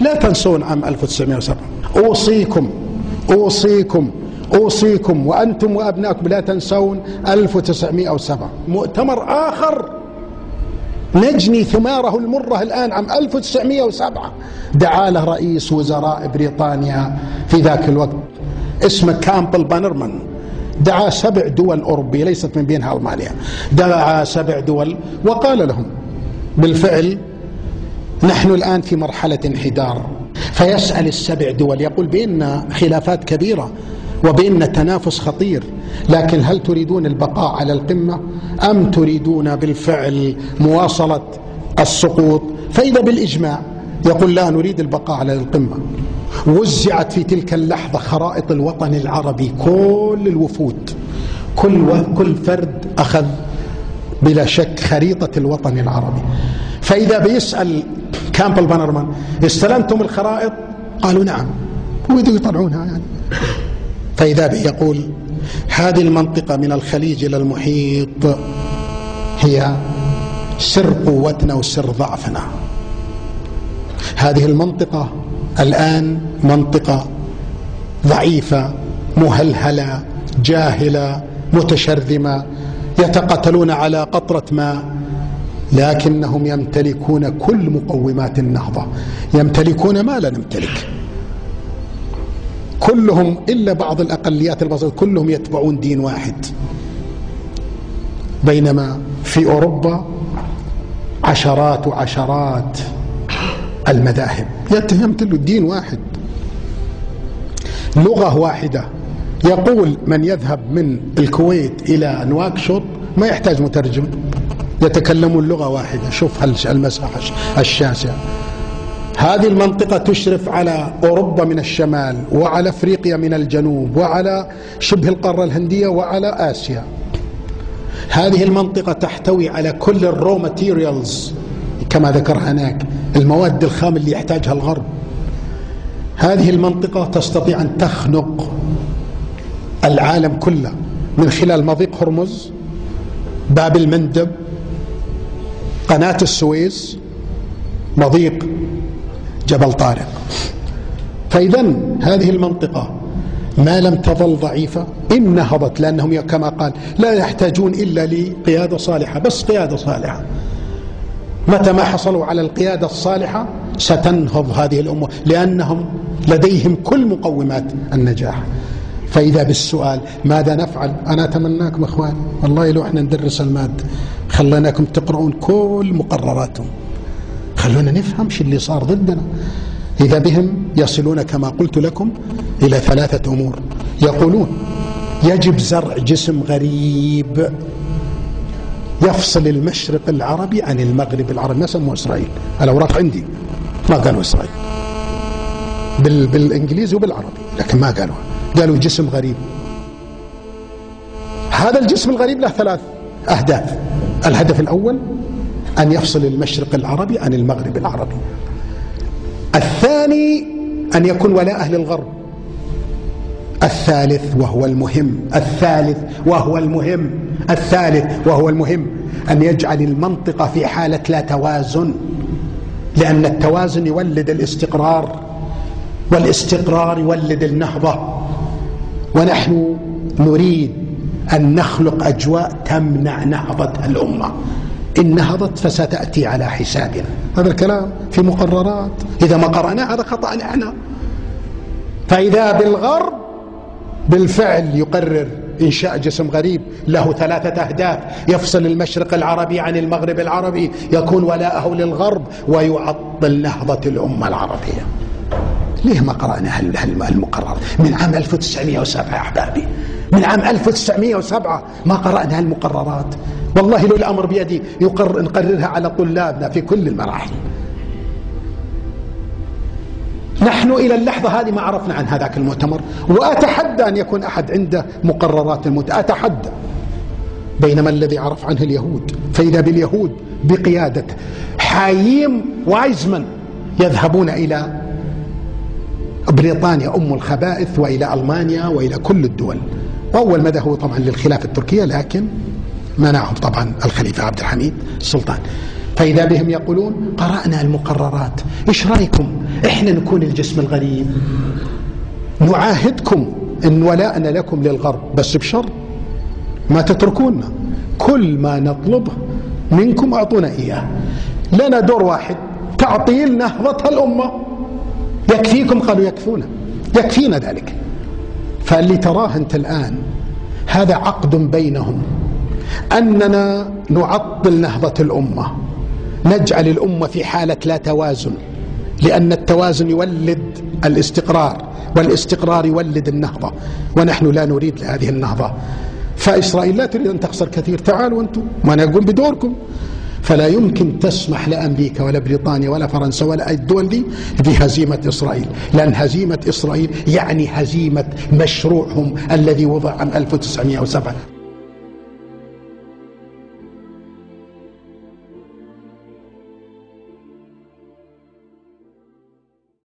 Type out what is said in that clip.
لا تنسون عام 1907. أوصيكم وأنتم وأبنائكم لا تنسون 1907. مؤتمر آخر نجني ثماره المرة الآن عام 1907 دعا له رئيس وزراء بريطانيا في ذاك الوقت اسمه كامبل بانرمان، دعا 7 دول أوروبية ليست من بينها ألمانيا، دعا 7 دول وقال لهم بالفعل نحن الآن في مرحلة انحدار. فيسأل ال7 دول، يقول بيننا خلافات كبيرة وبيننا تنافس خطير، لكن هل تريدون البقاء على القمة أم تريدون بالفعل مواصلة السقوط؟ فإذا بالإجماع يقول لا، نريد البقاء على القمة. وزعت في تلك اللحظة خرائط الوطن العربي، كل الوفود كل فرد أخذ بلا شك خريطة الوطن العربي. فإذا بيسأل كامبل بانرمان استلمتم الخرائط؟ قالوا نعم، ويدوا يطلعونها يعني. فإذا به يقول هذه المنطقة من الخليج إلى المحيط هي سر قوتنا وسر ضعفنا. هذه المنطقة الآن منطقة ضعيفة مهلهلة جاهلة متشرذمة، يتقاتلون على قطرة ماء، لكنهم يمتلكون كل مقومات النهضة، يمتلكون ما لا نمتلك كلهم إلا بعض الأقليات البسيطة، كلهم يتبعون دين واحد. بينما في أوروبا عشرات وعشرات المذاهب يمتلك دين واحد، لغة واحدة. يقول من يذهب من الكويت إلى نواكشوط ما يحتاج مترجم، يتكلمون لغة واحدة. شوف المساحة الشاسعة. هذه المنطقة تشرف على أوروبا من الشمال وعلى أفريقيا من الجنوب وعلى شبه القارة الهندية وعلى آسيا. هذه المنطقة تحتوي على كل الرو ماتيريالز كما ذكر هناك، المواد الخام اللي يحتاجها الغرب. هذه المنطقة تستطيع أن تخنق العالم كله من خلال مضيق هرمز، باب المندب، قناة السويس، مضيق جبل طارق. فإذا هذه المنطقة ما لم تظل ضعيفة إن نهضت، لأنهم كما قال لا يحتاجون إلا لقيادة صالحة، بس قيادة صالحة. متى ما حصلوا على القيادة الصالحة ستنهض هذه الأمة، لأنهم لديهم كل مقومات النجاح. فإذا بالسؤال ماذا نفعل؟ أنا أتمناكم أخواني والله لو احنا ندرس المادة خليناكم تقرؤون كل مقرراتهم، خلونا نفهم شو اللي صار ضدنا. إذا بهم يصلون كما قلت لكم إلى 3 أمور. يقولون يجب زرع جسم غريب يفصل المشرق العربي عن المغرب العربي. ما سموه إسرائيل، الأوراق عندي ما قالوا إسرائيل، بالإنجليزي وبالعربي، لكن ما قالوا جسم غريب. هذا الجسم الغريب له 3 أهداف. الهدف الأول أن يفصل المشرق العربي عن المغرب العربي. الثاني أن يكون ولاء أهل الغرب. الثالث وهو المهم أن يجعل المنطقة في حالة لا توازن، لأن التوازن يولد الاستقرار، والاستقرار يولد النهضة. ونحن نريد أن نخلق أجواء تمنع نهضة الأمة. إن نهضت فستأتي على حسابنا. هذا الكلام في مقررات، إذا ما قرأنا هذا خطأ نحن. فإذا بالغرب بالفعل يقرر إنشاء جسم غريب له 3 أهداف: يفصل المشرق العربي عن المغرب العربي، يكون ولاءه للغرب، ويعطل نهضة الأمة العربية. ليه ما قرأنا المقرر من عام 1907 يا أحبابي؟ من عام 1907 ما قرأنا المقررات. والله لو الأمر بيدي نقررها على طلابنا في كل المراحل. نحن إلى اللحظة هذه ما عرفنا عن هذاك المؤتمر، وأتحدى أن يكون أحد عنده مقررات المؤتمر، أتحدى. بينما الذي عرف عنه اليهود، فإذا باليهود بقيادة حايم وايزمان يذهبون إلى بريطانيا أم الخبائث وإلى ألمانيا وإلى كل الدول. وأول ما ذهبوا طبعا للخلافة التركية، لكن منعهم طبعا الخليفة عبد الحميد السلطان. فإذا بهم يقولون قرأنا المقررات، إيش رأيكم إحنا نكون الجسم الغريب، نعاهدكم إن ولاءنا لكم للغرب بس بشر ما تتركونا، كل ما نطلبه منكم أعطونا إياه، لنا دور واحد تعطيل نهضة الأمة، يكفيكم؟ قالوا يكفونا، يكفينا ذلك. فاللي تراه أنت الآن هذا عقد بينهم أننا نعطل نهضة الأمة، نجعل الأمة في حالة لا توازن، لأن التوازن يولد الاستقرار، والاستقرار يولد النهضة، ونحن لا نريد هذه النهضة. فإسرائيل لا تريد أن تخسر كثير، تعالوا أنتم ما نقوم بدوركم. فلا يمكن تسمح لأمريكا ولا بريطانيا ولا فرنسا ولا أي الدول دي بهزيمة إسرائيل، لأن هزيمة إسرائيل يعني هزيمة مشروعهم الذي وضع عام 1907.